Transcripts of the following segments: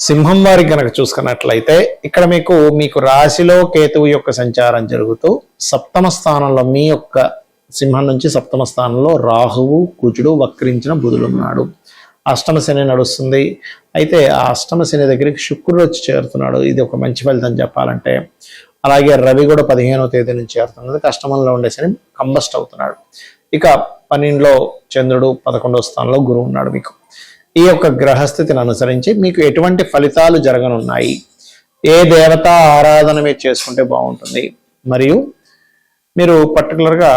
సింహం వారి కనుక చూసుకున్నట్లయితే ఇక్కడ మీకు రాశిలో కేతువు యొక్క సంచారం జరుగుతూ సప్తమ స్థానంలో మీ యొక్క సింహం నుంచి సప్తమ స్థానంలో రాహువు కుజుడు వక్రించిన బుధుడు ఉన్నాడు. అష్టమ శని నడుస్తుంది. అయితే ఆ అష్టమ శని దగ్గరికి శుక్రుడు వచ్చి చేరుతున్నాడు. ఇది ఒక మంచి ఫలితం చెప్పాలంటే. అలాగే రవి కూడా 15వ తేదీ నుంచి చేరుతున్నది. అష్టమంలో ఉండే శని కంబస్ట్ అవుతున్నాడు. ఇక 12లో చంద్రుడు, 11వ స్థానంలో గురువు ఉన్నాడు. మీకు ఈ యొక్క గ్రహస్థితిని అనుసరించి మీకు ఎటువంటి ఫలితాలు జరగనున్నాయి, ఏ దేవతా ఆరాధన మీరు చేసుకుంటే బాగుంటుంది, మరియు మీరు పర్టికులర్గా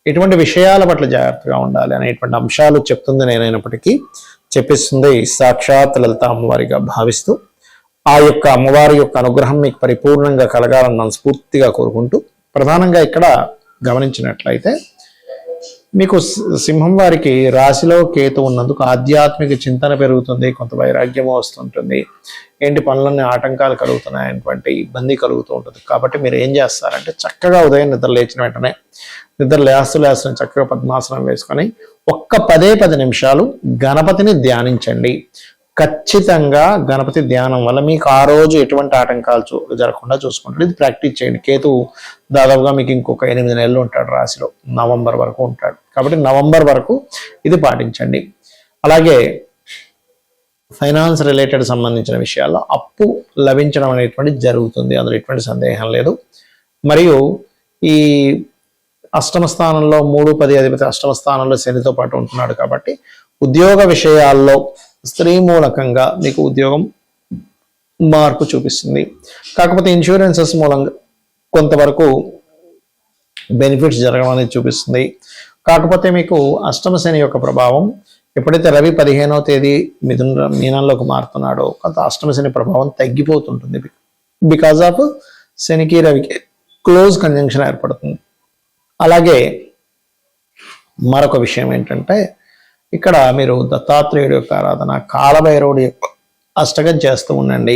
ఎటువంటి విషయాల పట్ల జాగ్రత్తగా ఉండాలి అనేటువంటి అంశాలు చెప్తుంది నేనైనప్పటికీ చెప్పిస్తుంది సాక్షాత్ లలిత అమ్మవారిగా భావిస్తూ ఆ యొక్క అమ్మవారి యొక్క అనుగ్రహం మీకు పరిపూర్ణంగా కలగాలని మనస్ఫూర్తిగా కోరుకుంటూ, ప్రధానంగా ఇక్కడ గమనించినట్లయితే మీకు సింహం వారికి రాశిలో కేతు ఉన్నందుకు ఆధ్యాత్మిక చింతన పెరుగుతుంది, కొంత వైరాగ్యము వస్తుంటుంది, ఏంటి పనులన్నీ ఆటంకాలు కలుగుతున్నాయనేటువంటి ఇబ్బంది కలుగుతూ ఉంటుంది. కాబట్టి మీరు ఏం చేస్తారంటే చక్కగా ఉదయం నిద్ర లేచిన వెంటనే నిద్ర లేస్తూ చక్కగా పద్మాసనం వేసుకొని ఒక్క 10 నిమిషాలు గణపతిని ధ్యానించండి. ఖచ్చితంగా గణపతి ధ్యానం వల్ల మీకు ఆ రోజు ఎటువంటి ఆటంకాలు జరగకుండా చూసుకుంటాడు. ఇది ప్రాక్టీస్ చేయండి. కేతు దాదాపుగా మీకు ఇంకొక 8 నెలలు ఉంటాడు రాశిలో, నవంబర్ వరకు ఉంటాడు. కాబట్టి నవంబర్ వరకు ఇది పాటించండి. అలాగే ఫైనాన్స్ రిలేటెడ్ సంబంధించిన విషయాల్లో అప్పు లభించడం అనేటువంటి జరుగుతుంది, అందులో ఎటువంటి సందేహం లేదు. మరియు ఈ అష్టమ స్థానంలో 3, 10 అధిపతి అష్టమ స్థానంలో శనితో పాటు ఉంటున్నాడు. కాబట్టి ఉద్యోగ విషయాల్లో స్త్రీ మూలకంగా మీకు ఉద్యోగం మార్పు చూపిస్తుంది. కాకపోతే ఇన్సూరెన్సెస్ మూలంగా కొంతవరకు బెనిఫిట్స్ జరగడం అనేది చూపిస్తుంది. కాకపోతే మీకు అష్టమ శని యొక్క ప్రభావం ఎప్పుడైతే రవి 15వ తేదీ మీనంలోకి మారుతున్నాడో కొంత అష్టమ శని ప్రభావం తగ్గిపోతుంటుంది. బికాజ్ ఆఫ్ శనికి రవికి క్లోజ్ కంజంక్షన్ ఏర్పడుతుంది. అలాగే మరొక విషయం ఏంటంటే ఇక్కడ మీరు దత్తాత్రేయుడి యొక్క ఆరాధన, కాలభైరవుడి యొక్క అష్టకం చేస్తూ ఉండండి.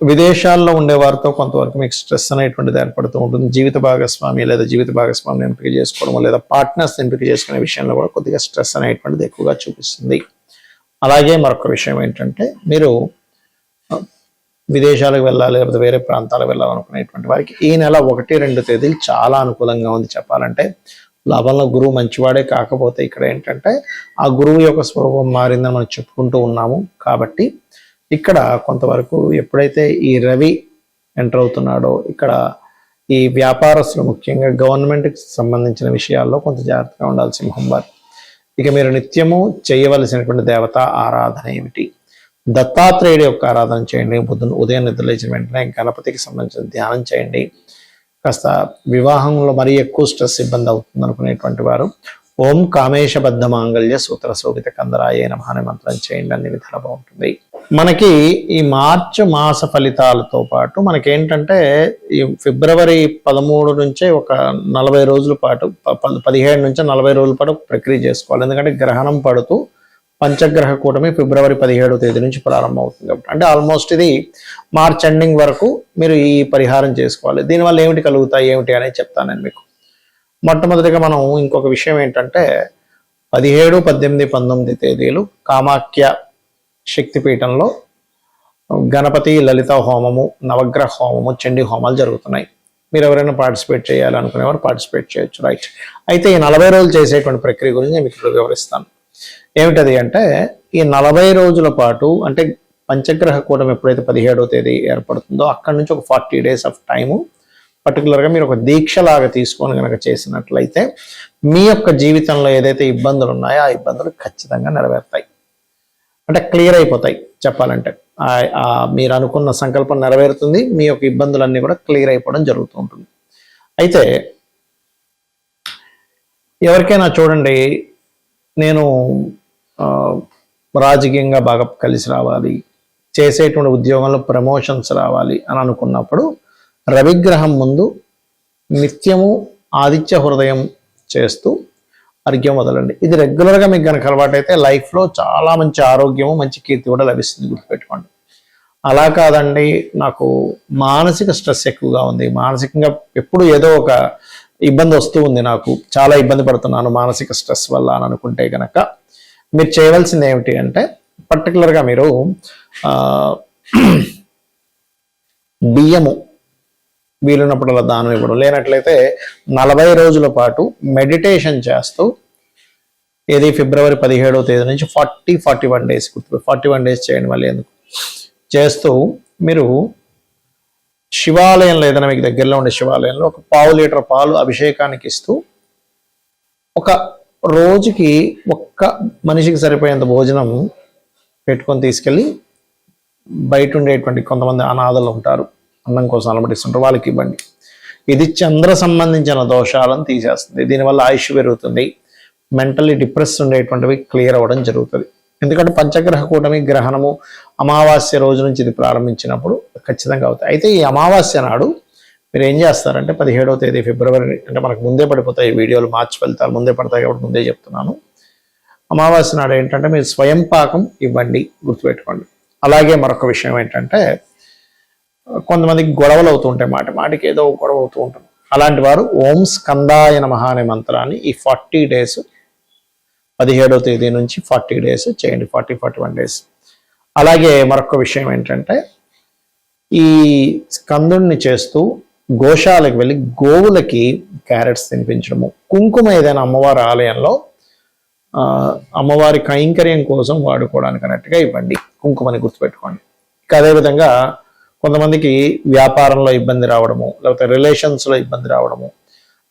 విదేశాల్లో ఉండేవారితో కొంతవరకు మీకు స్ట్రెస్ అనేటువంటిది ఏర్పడుతూ ఉంటుంది. జీవిత భాగస్వామి లేదా జీవిత భాగస్వామిని ఎంపిక చేసుకోవడం లేదా పార్ట్నర్స్ ఎంపిక చేసుకునే విషయంలో కూడా కొద్దిగా స్ట్రెస్ అనేటువంటిది ఎక్కువగా చూపిస్తుంది. అలాగే మరొక విషయం ఏంటంటే మీరు విదేశాలకు వెళ్ళాలి లేకపోతే వేరే ప్రాంతాలకు వెళ్ళాలనుకునేటువంటి వారికి ఈ నెల 1, 2 తేదీలు చాలా అనుకూలంగా ఉంది చెప్పాలంటే. లాభంలో గురువు మంచివాడే, కాకపోతే ఇక్కడ ఏంటంటే ఆ గురువు యొక్క స్వరూపం మారిందని మనం చెప్పుకుంటూ ఉన్నాము. కాబట్టి ఇక్కడ కొంతవరకు ఎప్పుడైతే ఈ రవి ఎంటర్ అవుతున్నాడో ఇక్కడ ఈ వ్యాపారస్తులు ముఖ్యంగా గవర్నమెంట్కి సంబంధించిన విషయాల్లో కొంత జాగ్రత్తగా ఉండాలి సింహం వారు. ఇక మీరు నిత్యము చేయవలసినటువంటి దేవతా ఆరాధన ఏమిటి? దత్తాత్రేయుడి యొక్క ఆరాధన చేయండి. ఉదయం నిద్ర లేచిన వెంటనే గణపతికి సంబంధించిన ధ్యానం చేయండి. కాస్త వివాహంలో మరీ ఎక్కువ స్ట్రెస్ ఇబ్బంది అవుతుంది అనుకునేటువంటి వారు ఓం కామేశబద్ధ మాంగళ్య సూత్ర శోభిత కందరాయ నమః అనే మంత్రం చేయండి. అన్ని విధాలు బాగుంటుంది. మనకి ఈ మార్చి మాస ఫలితాలతో పాటు మనకేంటంటే ఈ ఫిబ్రవరి 13 నుంచే ఒక 40 రోజుల పాటు 17 నుంచి 40 రోజుల పాటు ప్రక్రియ చేసుకోవాలి. ఎందుకంటే గ్రహణం పడుతూ పంచగ్రహ కూటమి ఫిబ్రవరి 17వ తేదీ నుంచి ప్రారంభం అవుతుంది. కాబట్టి అంటే ఆల్మోస్ట్ ఇది మార్చ్ ఎండింగ్ వరకు మీరు ఈ పరిహారం చేసుకోవాలి. దీనివల్ల ఏమిటి కలుగుతాయి ఏమిటి అనేది చెప్తాను నేను మీకు. మొట్టమొదటిగా మనం ఇంకొక విషయం ఏంటంటే 17, 18, 19 తేదీలు కామాఖ్య శక్తిపీఠంలో గణపతి లలిత హోమము, నవగ్రహ హోమము, చండీ హోమాలు జరుగుతున్నాయి. మీరు ఎవరైనా పార్టిసిపేట్ చేయాలనుకునేవారు పార్టిసిపేట్ చేయొచ్చు. రైట్. అయితే ఈ 40 రోజులు చేసేటువంటి ప్రక్రియ గురించి నేను మీకు వివరిస్తాను. ఏమిటది అంటే ఈ 40 రోజుల పాటు అంటే పంచగ్రహ కూటమి ఎప్పుడైతే 17వ తేదీ ఏర్పడుతుందో అక్కడి నుంచి ఒక 40 days ఆఫ్ టైము పర్టికులర్గా మీరు ఒక దీక్షలాగా తీసుకొని కనుక చేసినట్లయితే మీ యొక్క జీవితంలో ఏదైతే ఇబ్బందులు ఉన్నాయో ఆ ఇబ్బందులు ఖచ్చితంగా నెరవేరుతాయి. అంటే క్లియర్ అయిపోతాయి చెప్పాలంటే. మీరు అనుకున్న సంకల్పం నెరవేరుతుంది, మీ యొక్క ఇబ్బందులన్నీ కూడా క్లియర్ అయిపోవడం జరుగుతూ ఉంటుంది. అయితే ఎవరికైనా చూడండి నేను రాజకీయంగా బాగా కలిసి రావాలి, చేసేటువంటి ఉద్యోగంలో ప్రమోషన్స్ రావాలి అని అనుకున్నప్పుడు రవిగ్రహం ముందు నిత్యము ఆదిత్య హృదయం చేస్తూ అర్ఘ్యం వదలండి. ఇది రెగ్యులర్గా మీకు కనుక అలవాటైతే లైఫ్లో చాలా మంచి ఆరోగ్యము, మంచి కీర్తి కూడా లభిస్తుంది. గుర్తుపెట్టుకోండి. అలా కాదండి నాకు మానసిక స్ట్రెస్ ఎక్కువగా ఉంది, మానసికంగా ఎప్పుడు ఏదో ఒక ఇబ్బంది వస్తూ ఉంది, నాకు చాలా ఇబ్బంది పడుతున్నాను మానసిక స్ట్రెస్ వల్ల అని అనుకుంటే కనుక మీరు చేయవలసింది ఏమిటి అంటే పర్టికులర్గా మీరు బియ్యము వీలున్నప్పుడు అలా దానం ఇవ్వడం, లేనట్లయితే 40 రోజుల పాటు మెడిటేషన్ చేస్తూ, ఏది ఫిబ్రవరి 17వ తేదీ నుంచి 41 డేస్ 41 డేస్ చేయండి. మళ్ళీ ఎందుకు చేస్తూ మీరు శివాలయంలో, ఏదైనా మీకు దగ్గరలో ఉండే శివాలయంలో ఒక 1/2 లీటర్ పాలు అభిషేకానికి ఇస్తూ, ఒక రోజుకి ఒక్క మనిషికి సరిపోయేంత భోజనం పెట్టుకొని తీసుకెళ్ళి బయట ఉండేటువంటి కొంతమంది అనాథలు ఉంటారు, అన్నం కోసం అలమటిస్తుంటారు, వాళ్ళకి ఇవ్వండి. ఇది చంద్ర సంబంధించిన దోషాలను తీసేస్తుంది. దీనివల్ల ఆయుష్ పెరుగుతుంది, మెంటల్లీ డిప్రెస్ ఉండేటువంటివి క్లియర్ అవ్వడం జరుగుతుంది. ఎందుకంటే పంచగ్రహ కూటమి గ్రహణము అమావాస్య రోజు నుంచి ఇది ప్రారంభించినప్పుడు ఖచ్చితంగా అవుతాయి. అయితే ఈ అమావాస్య నాడు మీరు ఏం చేస్తారంటే 17వ తేదీ ఫిబ్రవరి, అంటే మనకు ముందే పడిపోతాయి వీడియోలు, మార్చి ఫలితాలు ముందే పడతాయి కాబట్టి ముందే చెప్తున్నాను. అమావాస్య నాడు ఏంటంటే మీరు స్వయం పాకం ఇవ్వండి, గుర్తుపెట్టుకోండి. అలాగే మరొక విషయం ఏంటంటే, కొంతమందికి గొడవలు అవుతూ ఉంటాయి, మాటికి ఏదో గొడవ అవుతూ ఉంటుంది. అలాంటి వారు ఓం స్కందాయ నమః అనే మంత్రాన్ని ఈ 40 డేస్ 17వ తేదీ నుంచి 40 డేస్ చేయండి, 41 డేస్. అలాగే మరొక విషయం ఏంటంటే, ఈ స్కందుణ్ణి చేస్తూ గోశాలకు వెళ్ళి గోవులకి క్యారెట్స్ తినిపించడము, కుంకుమ ఏదైనా అమ్మవారి ఆలయంలో అమ్మవారి కైంకర్యం కోసం వాడుకోవడానికి అన్నట్టుగా ఇవ్వండి, కుంకుమని గుర్తుపెట్టుకోండి. ఇంకా అదేవిధంగా కొంతమందికి వ్యాపారంలో ఇబ్బంది రావడము, లేకపోతే రిలేషన్స్లో ఇబ్బంది రావడము,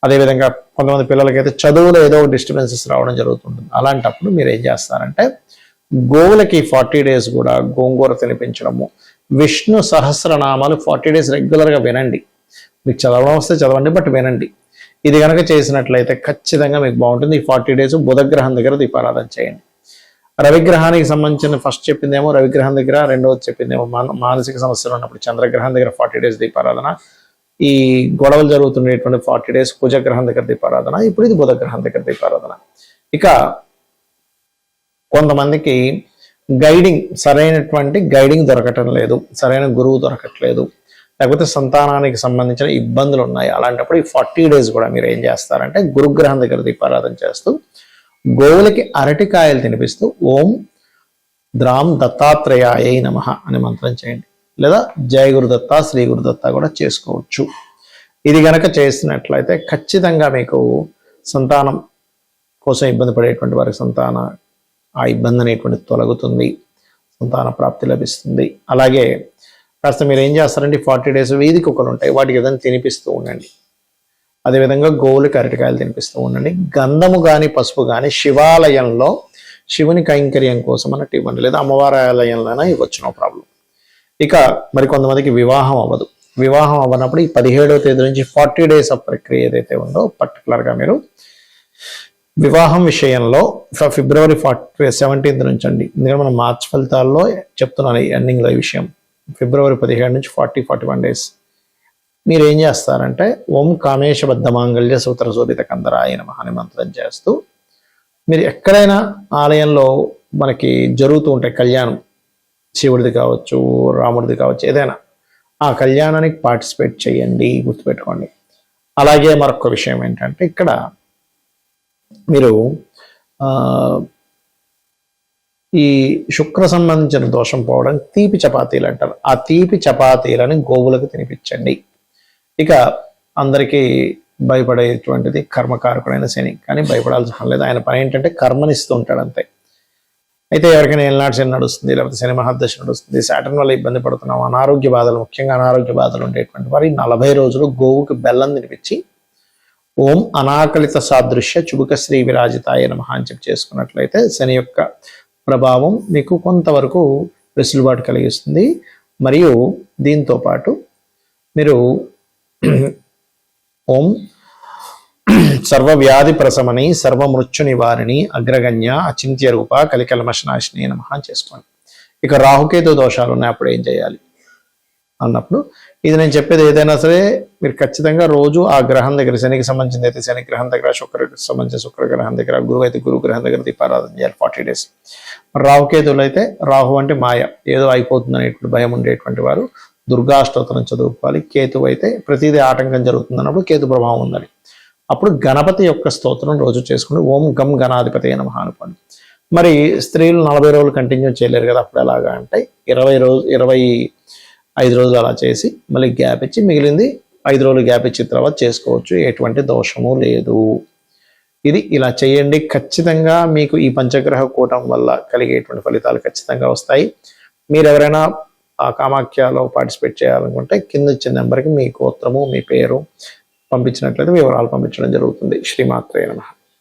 అదేవిధంగా కొంతమంది పిల్లలకైతే చదువులో ఏదో డిస్టర్బెన్సెస్ రావడం జరుగుతుంటుంది. అలాంటప్పుడు మీరు ఏం చేస్తారంటే, గోవులకి 40 డేస్ కూడా గోంగూర తినిపించడము, విష్ణు సహస్రనామాలు 40 డేస్ రెగ్యులర్గా వినండి. మీకు చదవడం వస్తే చదవండి, బట్ వినండి. ఇది కనుక చేసినట్లయితే ఖచ్చితంగా మీకు బాగుంటుంది. ఈ 40 డేస్ బుధగ్రహం దగ్గర దీపారాధన చేయండి. రవిగ్రహానికి సంబంధించిన ఫస్ట్ చెప్పిందేమో రవిగ్రహం దగ్గర, రెండవది చెప్పిందేమో మానసిక సమస్యలు ఉన్నప్పుడు చంద్రగ్రహం దగ్గర 40 డేస్ దీపారాధన, ఈ గొడవలు జరుగుతుండేటువంటి 40 డేస్ కుజగ్రహం దగ్గర దీపారాధన, ఇప్పుడు ఇది బుధగ్రహం దగ్గర దీపారాధన. ఇక కొంతమందికి సరైనటువంటి గైడింగ్ దొరకటం లేదు, సరైన గురువు దొరకట్లేదు, లేకపోతే సంతానానికి సంబంధించిన ఇబ్బందులు ఉన్నాయి. అలాంటప్పుడు ఈ 40 డేస్ కూడా మీరు ఏం చేస్తారంటే, గురుగ్రహం దగ్గర దీపారాధన చేస్తూ గోవులకి అరటికాయలు తినిపిస్తూ ఓం ద్రాం దత్తాత్రేయాయ నమః అనే మంత్రం చేయండి, లేదా జయ గురుదత్త, శ్రీ గురుదత్త కూడా చేసుకోవచ్చు. ఇది గనక చేసినట్లయితే ఖచ్చితంగా మీకు సంతానం కోసం ఇబ్బంది పడేటువంటి వారికి ఆ ఇబ్బంది అనేటువంటి తొలగుతుంది, సంతాన ప్రాప్తి లభిస్తుంది. అలాగే కాస్త మీరు ఏం చేస్తారంటే 40 డేస్ వీధి కుక్కలు ఉంటాయి, వాటికి ఏదైనా తినిపిస్తూ ఉండండి. అదేవిధంగా గోవులకి అరటికాయలు తినిపిస్తూ ఉండండి. గంధము కానీ పసుపు కానీ శివాలయంలో శివుని కైంకర్యం కోసం అన్నట్టు ఇవ్వండి, లేదా అమ్మవారి ఆలయంలోనే ఇవ్వచ్చు, నో ప్రాబ్లం. ఇక మరి కొంతమందికి వివాహం అవ్వదు. వివాహం అవ్వనప్పుడు ఈ 17వ తేదీ నుంచి 40 డేస్ ఆఫ్ ప్రక్రియ ఏదైతే ఉందో పర్టికులర్గా మీరు వివాహం విషయంలో ఫిబ్రవరి 17th నుంచి అండి, ఎందుకంటే మనం మార్చ్ ఫలితాల్లో చెప్తున్నాను ఎండింగ్లో ఈ విషయం. ఫిబ్రవరి 17 నుంచి 41 డేస్ మీరు ఏం చేస్తారంటే ఓం కామేశబద్ధ మాంగళ్య సూత్ర శోభిత కందరాయ నమః అనే మంత్రం చేస్తూ, మీరు ఎక్కడైనా ఆలయంలో మనకి జరుగుతూ ఉంటాయి కళ్యాణం, శివుడిది కావచ్చు, రాముడిది కావచ్చు, ఏదైనా ఆ కళ్యాణానికి పార్టిసిపేట్ చేయండి, గుర్తుపెట్టుకోండి. అలాగే మరొక విషయం ఏంటంటే, ఇక్కడ మీరు ఈ శుక్ర సంబంధించిన దోషం పోవడం తీపి చపాతీలు అంటారు, ఆ తీపి చపాతీలని గోవులకు తినిపించండి. ఇక అందరికీ భయపడేటువంటిది కర్మకారకుడైన శని, కానీ భయపడాల్సిన పని లేదు. ఆయన పని ఏంటంటే కర్మనిస్తూ ఉంటాడు అంతే. అయితే ఎవరికైనా ఏళ్ళనాటి శని నడుస్తుంది, లేకపోతే శని మహాదశ నడుస్తుంది, సాటర్న్ వల్ల ఇబ్బంది పడుతున్నాం, అనారోగ్య బాధలు, ముఖ్యంగా అనారోగ్య బాధలు ఉండేటువంటి వారి 40 రోజులు గోవుకి బెల్లం తినిపించి ఓం అనాకలిత సాదృశ్య చుబుక శ్రీ విరాజితాయ నమః అని చెప్పి చేసుకున్నట్లయితే శని యొక్క ప్రభావం మీకు కొంతవరకు వెసులుబాటు కలిగిస్తుంది. మరియు దీంతో పాటు మీరు ఓం సర్వవ్యాధి ప్రశమని సర్వమృత్యు నివారిణి అగ్రగణ్య అచింత్య రూప కలికల్మషనాశిని నమః చేసుకోండి. ఇక రాహుకేతు దోషాలు ఉన్నాయి, అప్పుడు ఏం చేయాలి అన్నప్పుడు ఇది నేను చెప్పేది ఏదైనా సరే మీరు ఖచ్చితంగా రోజు ఆ గ్రహం దగ్గర, శనికి సంబంధించింది అయితే శని గ్రహం దగ్గర, శుక్రకి సంబంధించిన శుక్ర గ్రహం దగ్గర, గురువు అయితే గురు గ్రహం దగ్గర దీపారాధన చేయాలి 40 డేస్. రాహుకేతువులు అయితే, రాహు అంటే మాయ, ఏదో అయిపోతుంది అనేటువంటి భయం ఉండేటువంటి వారు దుర్గాష్టోత్తరం చదువుకోవాలి. కేతువు అయితే ప్రతిదీ ఆటంకం జరుగుతుంది అన్నప్పుడు కేతు ప్రభావం ఉందని, అప్పుడు గణపతి యొక్క స్తోత్రం రోజు చేసుకుని ఓం గం గణాధిపతి నమః అనుకోండి. మరి స్త్రీలు 40 రోజులు కంటిన్యూ చేయలేరు కదా, అప్పుడు ఎలాగా అంటే 25 రోజులు అలా చేసి మళ్ళీ గ్యాప్ ఇచ్చి మిగిలింది 5 రోజులు గ్యాప్ ఇచ్చిన తర్వాత చేసుకోవచ్చు, ఎటువంటి దోషము లేదు. ఇది ఇలా చేయండి, ఖచ్చితంగా మీకు ఈ పంచగ్రహ కూటం వల్ల కలిగేటువంటి ఫలితాలు ఖచ్చితంగా వస్తాయి. మీరు ఎవరైనా ఆ కామాఖ్యలో పార్టిసిపేట్ చేయాలనుకుంటే కింద ఇచ్చిన నెంబర్కి మీ గోత్రము మీ పేరు పంపించినట్లయితే వివరాలు పంపించడం జరుగుతుంది. శ్రీమాత్రే నమః.